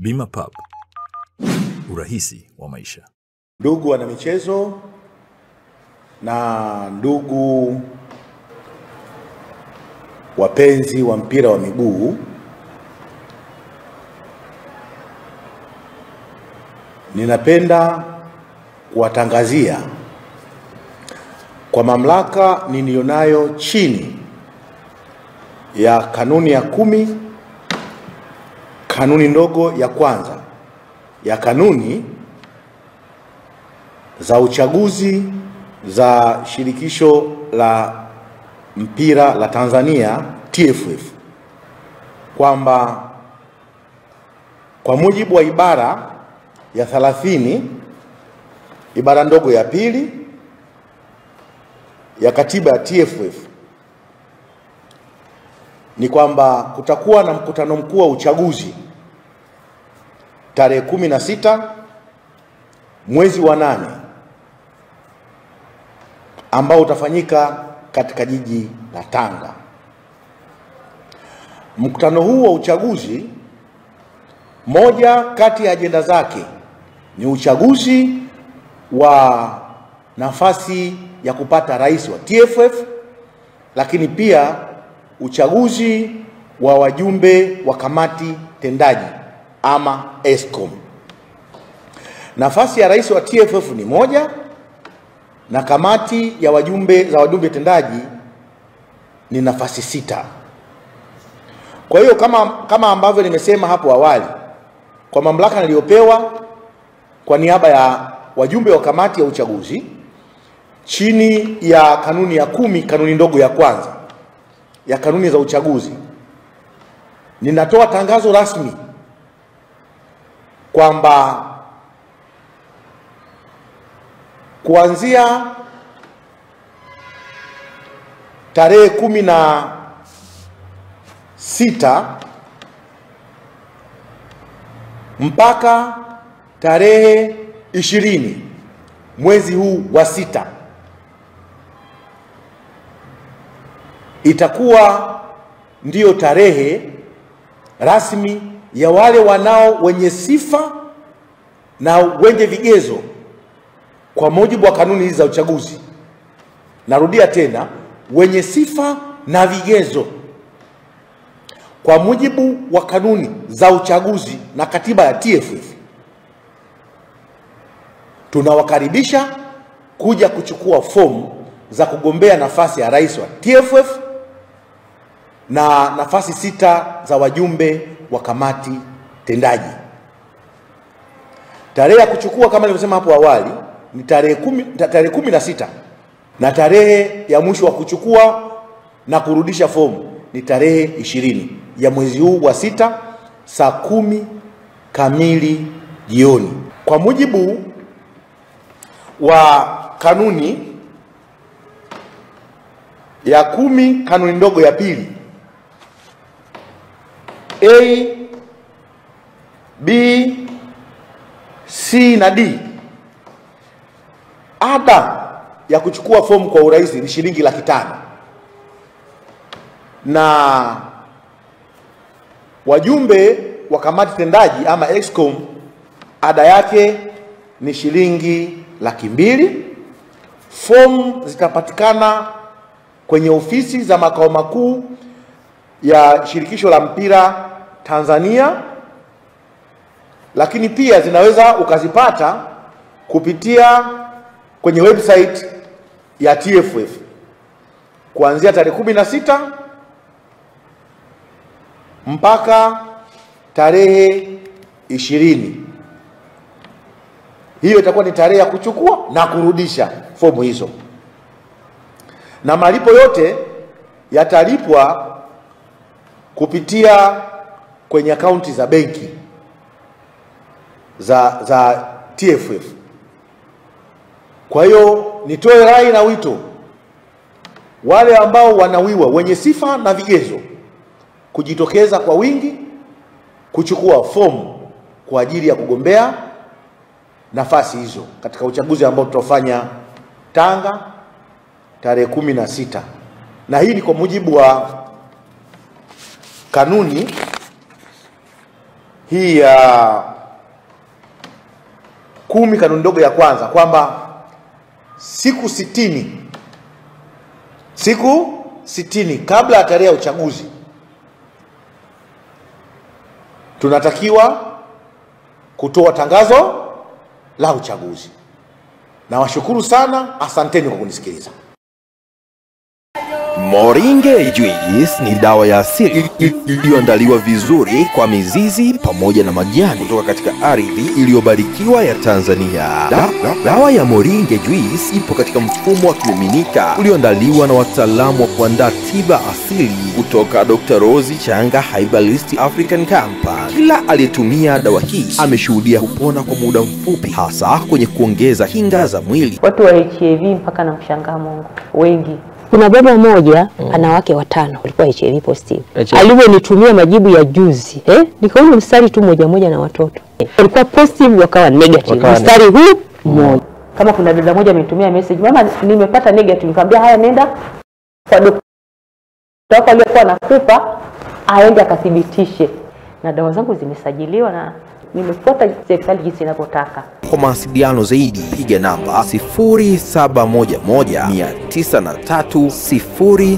Bima Pub, urahisi wa maisha. Ndugu wanamichezo na ndugu wapenzi wa mpira wa miguu, ninapenda kuwatangazia kwa mamlaka nilionayo chini ya kanuni ya 10, kanuni ndogo ya kwanza ya kanuni za uchaguzi za shirikisho la mpira la Tanzania TFF, kwamba kwa mujibu wa ibara ya 30 ibara ndogo ya pili ya katiba ya TFF ni kwamba kutakuwa na mkutano mkuu wa uchaguzi tarehe 16 mwezi wa 8 ambao utafanyika katika jiji la Tanga. Mkutano huu wa uchaguzi, moja kati ya ajenda zake ni uchaguzi wa nafasi ya kupata rais wa TFF, lakini pia uchaguzi wa wajumbe wa kamati tendaji ama ESCOM. Nafasi ya rais wa TFF ni moja na kamati ya wajumbe tendaji ni nafasi 6. Kwa hiyo kama ambavyo nimesema hapo awali, kwa mamlaka niliyopewa kwa niaba ya wajumbe wa kamati ya uchaguzi chini ya kanuni ya 10, kanuni ndogo ya kwanza ya kanuni za uchaguzi, ninatoa tangazo rasmi kwamba kuanzia tarehe 16 mpaka tarehe 20 mwezi huu wa 6 itakuwa ndiyo tarehe rasmi ya wale wenye sifa na wenye vigezo kwa mujibu wa kanuni hizi za uchaguzi. Narudia tena, wenye sifa na vigezo kwa mujibu wa kanuni za uchaguzi na katiba ya TFF, tunawakaribisha kuja kuchukua fomu za kugombea nafasi ya rais wa TFF na nafasi 6 za wajumbe wa kamati tendaji. Tarehe ya kuchukua kama nilivyosema hapo awali ni tarehe 16 na tarehe ya mwisho wa kuchukua na kurudisha fomu ni tarehe 20 ya mwezi huu wa 6 saa 10 kamili jioni. Kwa mujibu wa kanuni ya 10, kanuni ndogo ya pili A, B, C na D, ada ya kuchukua fomu kwa urahisi ni shilingi 500,000 na wajumbe wa kamati tendaji ama ESCOM ada yake ni shilingi 200,000. Fomu zitapatikana kwenye ofisi za makao makuu ya shirikisho la mpira Tanzania, lakini pia zinaweza ukazipata kupitia kwenye website ya TFF kuanzia tarehe 16 mpaka tarehe 20. Hiyo itakuwa ni tarehe ya kuchukua na kurudisha fomu hizo, na malipo yote yatalipwa kupitia kwenye akaunti za benki za TFF. Kwa hiyo nitoe rai na wito wale ambao wanawiwa, wenye sifa na vigezo, kujitokeza kwa wingi kuchukua fomu kwa ajili ya kugombea nafasi hizo katika uchaguzi ambao tutafanya Tanga tarehe 16. Na hii ni kwa mujibu wa kanuni hii ya 10 kanuni ndogo ya kwanza kwamba siku 60 kabla ya tarehe ya uchaguzi tunatakiwa kutoa tangazo la uchaguzi. Na washukuru sana, asanteni kwa kunisikiliza. Moringe Juice ni dawa ya asili iliyoandaliwa vizuri kwa mizizi pamoja na majani kutoka katika ardhi iliyobarikiwa ya Tanzania. Dawa ya Moringe Juice ipo katika mfumo wa kimiminika ulioandaliwa na wataalamu wa kuandaa tiba asili kutoka Dr. Rose Changa Herbalist African Company. Kila aliyetumia dawa hii ameshuhudia kupona kwa muda mfupi, hasa kwenye kuongeza kinga za mwili. Watu wa HIV mpaka na mshangaa Mungu wengi. Kuna baba mmoja ana wake 5 walikuwa HIV positive. Alivyonitumia majibu ya juzi, nikaona mstari tu moja na watoto. Walikuwa positive wakawa negative. Mstari huu mmoja. Kama kuna dada moja amenitumia message, mama nimepata negative, nikamwambia haya nenda kwa daktari wako aliyekuwa anakupa aende akathibitishe. Na dawa zangu zimesajiliwa na nimefuata serikali jinsi inavyotaka. Kwa mawasiliano zaidi piga namba 0711 903 060.